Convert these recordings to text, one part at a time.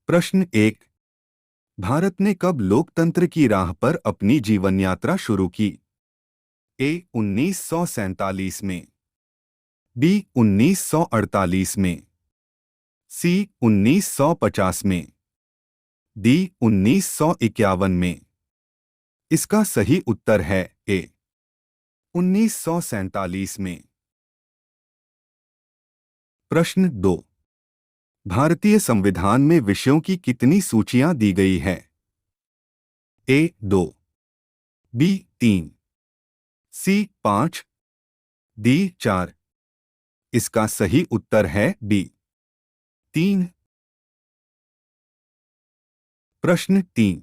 प्रश्न 1। भारत ने कब लोकतंत्र की राह पर अपनी जीवन यात्रा शुरू की? ए 1947 में, बी 1948 में, सी 1950 में, डी 1951 में। इसका सही उत्तर है ए 1947 में। प्रश्न 2। भारतीय संविधान में विषयों की कितनी सूचियां दी गई है? ए 2, बी 3, सी 5, डी 4। इसका सही उत्तर है बी 3। प्रश्न 3।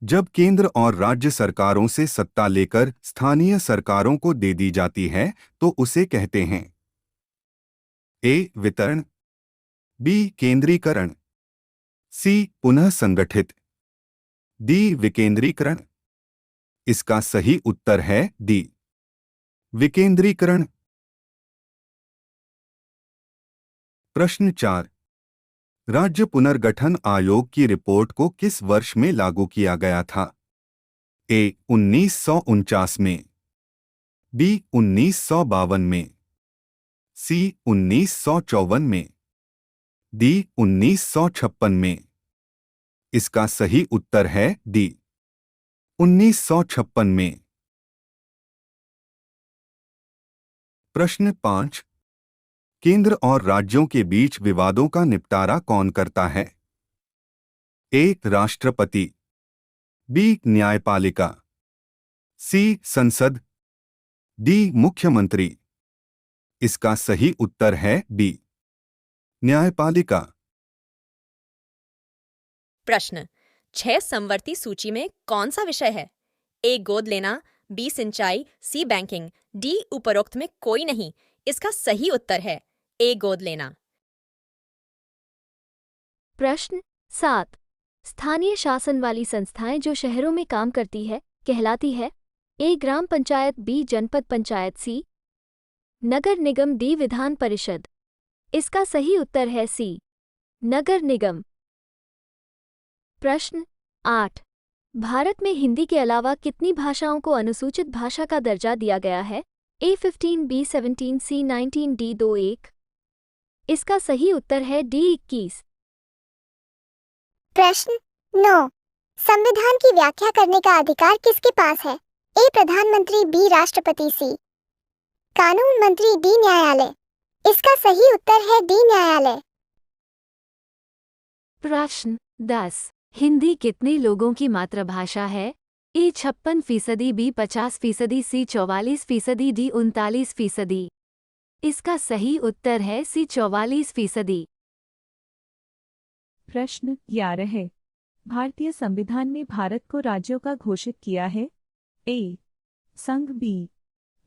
जब केंद्र और राज्य सरकारों से सत्ता लेकर स्थानीय सरकारों को दे दी जाती है तो उसे कहते हैं? ए वितरण, बी केंद्रीकरण, सी पुनः संगठित, डी विकेंद्रीकरण। इसका सही उत्तर है डी विकेंद्रीकरण। प्रश्न 4। राज्य पुनर्गठन आयोग की रिपोर्ट को किस वर्ष में लागू किया गया था? ए 1949 में, बी 1952 में, सी 1954 में, डी 1956 में। इसका सही उत्तर है डी 1956 में। प्रश्न 5। केंद्र और राज्यों के बीच विवादों का निपटारा कौन करता है? ए राष्ट्रपति, बी न्यायपालिका, सी संसद, डी मुख्यमंत्री। इसका सही उत्तर है बी न्यायपालिका। प्रश्न 6 समवर्ती सूची में कौन सा विषय है? ए गोद लेना, बी सिंचाई, सी बैंकिंग, डी उपरोक्त में कोई नहीं। इसका सही उत्तर है ए गोद लेना। प्रश्न 7। स्थानीय शासन वाली संस्थाएं जो शहरों में काम करती है कहलाती है? ए ग्राम पंचायत, बी जनपद पंचायत, सी नगर निगम, डी विधान परिषद। इसका सही उत्तर है सी नगर निगम। प्रश्न 8। भारत में हिंदी के अलावा कितनी भाषाओं को अनुसूचित भाषा का दर्जा दिया गया है? ए 15, बी 17, सी 19, डी 21। इसका सही उत्तर है डी 21। प्रश्न 9। संविधान की व्याख्या करने का अधिकार किसके पास है? ए प्रधानमंत्री, बी राष्ट्रपति, सी कानून मंत्री, डी न्यायालय। इसका सही उत्तर है डी न्यायालय। प्रश्न 10। हिंदी कितने लोगों की मातृभाषा है? ए 56%, बी 50%, सी 44%, डी 39%। इसका सही उत्तर है सी 44%। प्रश्न 11 है। भारतीय संविधान ने भारत को राज्यों का घोषित किया है? ए संघ, बी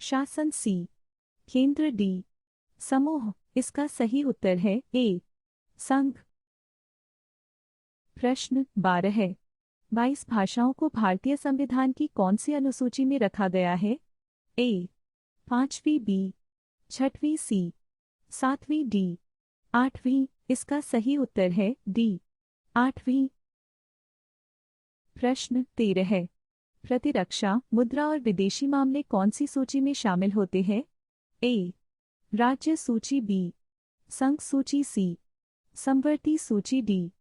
शासन, सी केंद्र, डी समूह। इसका सही उत्तर है ए संघ। प्रश्न 12 है। 22 भाषाओं को भारतीय संविधान की कौन सी अनुसूची में रखा गया है? ए 5वीं, बी 6वीं, सी 7वीं, डी 8वीं। इसका सही उत्तर है डी 8वीं। प्रश्न 13 है। प्रतिरक्षा, मुद्रा और विदेशी मामले कौन सी सूची में शामिल होते हैं? ए राज्य सूची, बी संघ सूची, सी समवर्ती सूची, डी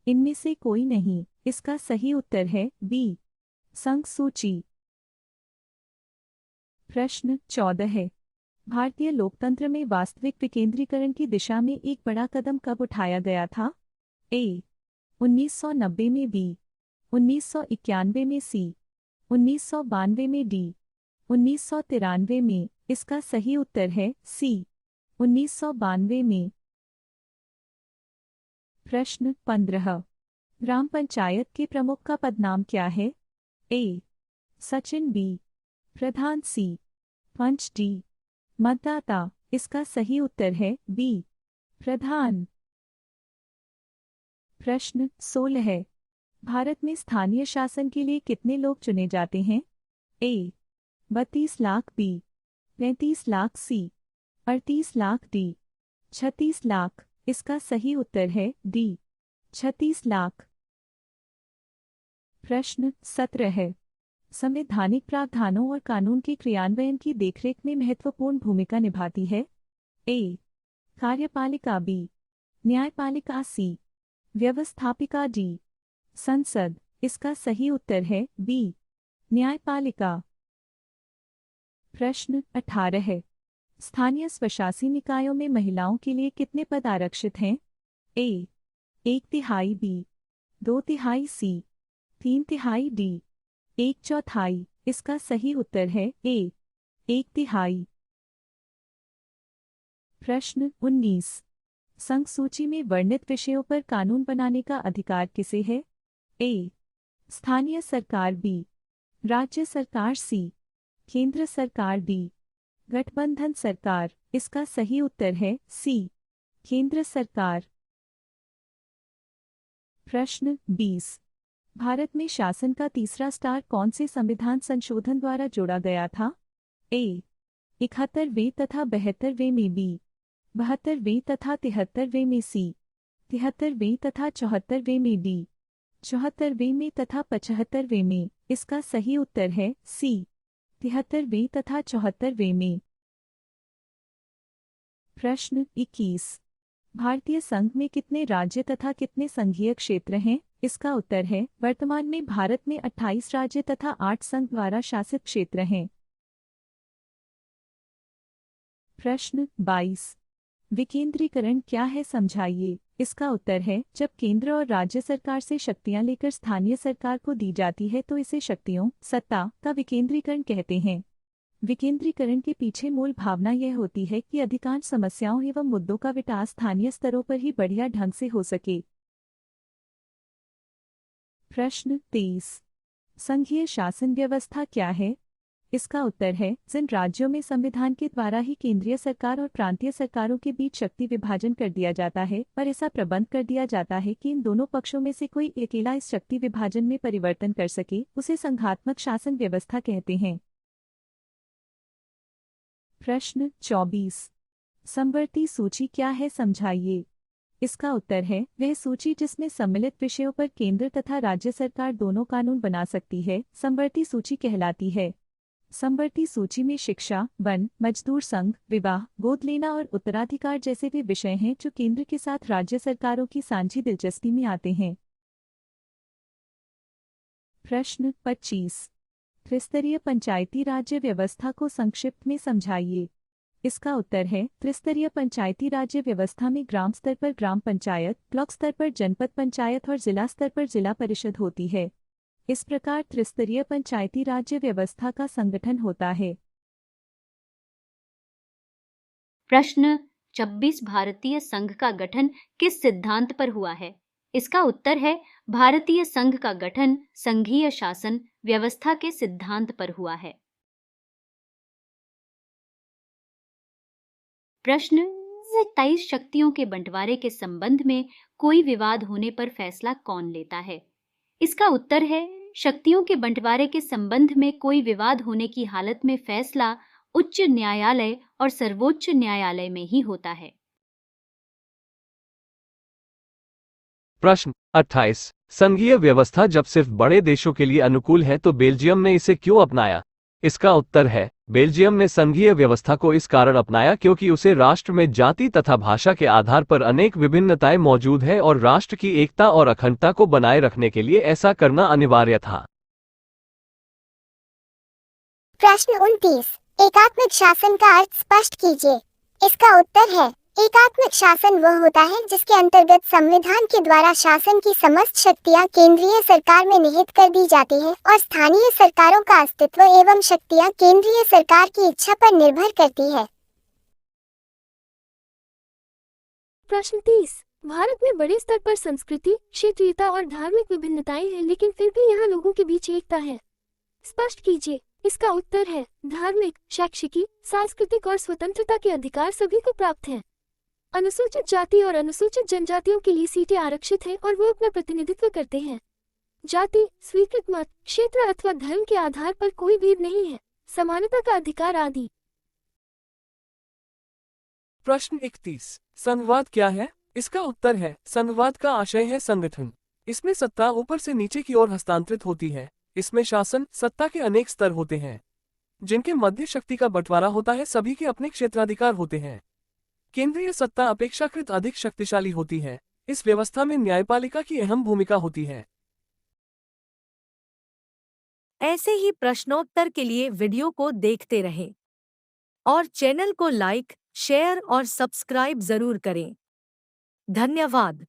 इनमें से कोई नहीं। इसका सही उत्तर है बी संघ सूची। प्रश्न 14 है। भारतीय लोकतंत्र में वास्तविक विकेंद्रीकरण की दिशा में एक बड़ा कदम कब उठाया गया था? ए 1990 में, बी 1991 में, सी 1992 में, डी 1993 में। इसका सही उत्तर है सी 1992 में। प्रश्न 15। ग्राम पंचायत के प्रमुख का पदनाम क्या है? ए सचिन, बी प्रधान, सी पंच, डी मतदाता। इसका सही उत्तर है बी प्रधान। प्रश्न 16 है। भारत में स्थानीय शासन के लिए कितने लोग चुने जाते हैं? ए 32 लाख, बी 35 लाख, सी 38 लाख, डी 36 लाख। इसका सही उत्तर है डी 36 लाख। प्रश्न 17 है। संवैधानिक प्रावधानों और कानून के क्रियान्वयन की देखरेख में महत्वपूर्ण भूमिका निभाती है? ए. कार्यपालिका, बी. न्यायपालिका, सी. व्यवस्थापिका, डी. संसद। इसका सही उत्तर है बी. न्यायपालिका। प्रश्न 18 है। स्थानीय स्वशासी निकायों में महिलाओं के लिए कितने पद आरक्षित हैं? ए. 1/3, बी. 2/3, सी. 3/3, डी. 1/4। इसका सही उत्तर है ए. 1/3। प्रश्न 19। संघ सूची में वर्णित विषयों पर कानून बनाने का अधिकार किसे है? ए. स्थानीय सरकार, बी. राज्य सरकार, सी. केंद्र सरकार, डी. गठबंधन सरकार। इसका सही उत्तर है सी. केंद्र सरकार। प्रश्न 20। भारत में शासन का तीसरा स्टार कौन से संविधान संशोधन द्वारा जोड़ा गया था? ए. 71वें तथा 72वें में, बी. 72वें तथा 73वें में, सी. 73वें तथा 74वें में, डी. 74वें में तथा 75वें में। इसका सही उत्तर है सी. 73वें तथा 74वें में। प्रश्न 21। भारतीय संघ में कितने राज्य तथा कितने संघीय क्षेत्र हैं? इसका उत्तर है वर्तमान में भारत में 28 राज्य तथा 8 संघ द्वारा शासित क्षेत्र हैं। प्रश्न 22। विकेंद्रीकरण क्या है, समझाइए। इसका उत्तर है जब केंद्र और राज्य सरकार से शक्तियां लेकर स्थानीय सरकार को दी जाती है तो इसे शक्तियों, सत्ता का विकेंद्रीकरण कहते हैं। विकेंद्रीकरण के पीछे मूल भावना यह होती है कि अधिकांश समस्याओं एवं मुद्दों का विकास स्थानीय स्तरों पर ही बढ़िया ढंग से हो सके। प्रश्न 23। संघीय शासन व्यवस्था क्या है? इसका उत्तर है जिन राज्यों में संविधान के द्वारा ही केंद्रीय सरकार और प्रांतीय सरकारों के बीच शक्ति विभाजन कर दिया जाता है और ऐसा प्रबंध कर दिया जाता है कि इन दोनों पक्षों में से कोई अकेला इस शक्ति विभाजन में परिवर्तन कर सके, उसे संघात्मक शासन व्यवस्था कहते हैं। प्रश्न 24। समवर्ती सूची क्या है, समझाइए। इसका उत्तर है वह सूची जिसमें सम्मिलित विषयों पर केंद्र तथा राज्य सरकार दोनों कानून बना सकती है, समवर्ती सूची कहलाती है। समवर्ती सूची में शिक्षा, वन, मजदूर संघ, विवाह, गोद लेना और उत्तराधिकार जैसे वे विषय हैं जो केंद्र के साथ राज्य सरकारों की साझी दिलचस्पी में आते हैं। प्रश्न 25। त्रिस्तरीय पंचायती राज्य व्यवस्था को संक्षिप्त में समझाइए। इसका उत्तर है त्रिस्तरीय पंचायती राज्य व्यवस्था में ग्राम स्तर पर ग्राम पंचायत, ब्लॉक स्तर पर जनपद पंचायत और जिला स्तर पर जिला परिषद होती है। इस प्रकार त्रिस्तरीय पंचायती राज्य व्यवस्था का संगठन होता है। प्रश्न 26। भारतीय संघ का गठन किस सिद्धांत पर हुआ है? इसका उत्तर है भारतीय संघ का गठन संघीय शासन व्यवस्था के सिद्धांत पर हुआ है। प्रश्न 27। शक्तियों के बंटवारे के संबंध में कोई विवाद होने पर फैसला कौन लेता है? इसका उत्तर है शक्तियों के बंटवारे के संबंध में कोई विवाद होने की हालत में फैसला उच्च न्यायालय और सर्वोच्च न्यायालय में ही होता है। प्रश्न 28। संघीय व्यवस्था जब सिर्फ बड़े देशों के लिए अनुकूल है तो बेल्जियम ने इसे क्यों अपनाया? इसका उत्तर है बेल्जियम ने संघीय व्यवस्था को इस कारण अपनाया क्योंकि उसे राष्ट्र में जाति तथा भाषा के आधार पर अनेक विभिन्नताएं मौजूद है और राष्ट्र की एकता और अखंडता को बनाए रखने के लिए ऐसा करना अनिवार्य था। प्रश्न 29। एकात्मिक शासन का अर्थ स्पष्ट कीजिए। इसका उत्तर है एकात्मिक शासन वह होता है जिसके अंतर्गत संविधान के द्वारा शासन की समस्त शक्तियां केंद्रीय सरकार में निहित कर दी जाती है और स्थानीय सरकारों का अस्तित्व एवं शक्तियां केंद्रीय सरकार की इच्छा पर निर्भर करती है। प्रश्न 30। भारत में बड़े स्तर पर संस्कृति, क्षेत्रीयता और धार्मिक विभिन्नताएं हैं, लेकिन फिर भी यहाँ लोगों के बीच एकता है। स्पष्ट कीजिए। इसका उत्तर है धार्मिक, शैक्षिकी, सांस्कृतिक और स्वतंत्रता के अधिकार सभी को प्राप्त हैं। अनुसूचित जाति और अनुसूचित जनजातियों के लिए सीटें आरक्षित हैं और वो अपना प्रतिनिधित्व करते हैं। जाति, स्वीकृत मत, क्षेत्र अथवा धर्म के आधार पर कोई भेद नहीं है। समानता का अधिकार आदि। प्रश्न 31। संघवाद क्या है? इसका उत्तर है संघवाद का आशय है संगठन। इसमें सत्ता ऊपर से नीचे की ओर हस्तांतरित होती है। इसमें शासन सत्ता के अनेक स्तर होते हैं, जिनके मध्य शक्ति का बंटवारा होता है। सभी के अपने क्षेत्राधिकार होते हैं। केंद्रीय सत्ता अपेक्षाकृत अधिक शक्तिशाली होती है। इस व्यवस्था में न्यायपालिका की अहम भूमिका होती है। ऐसे ही प्रश्नोत्तर के लिए वीडियो को देखते रहें और चैनल को लाइक, शेयर और सब्सक्राइब जरूर करें। धन्यवाद।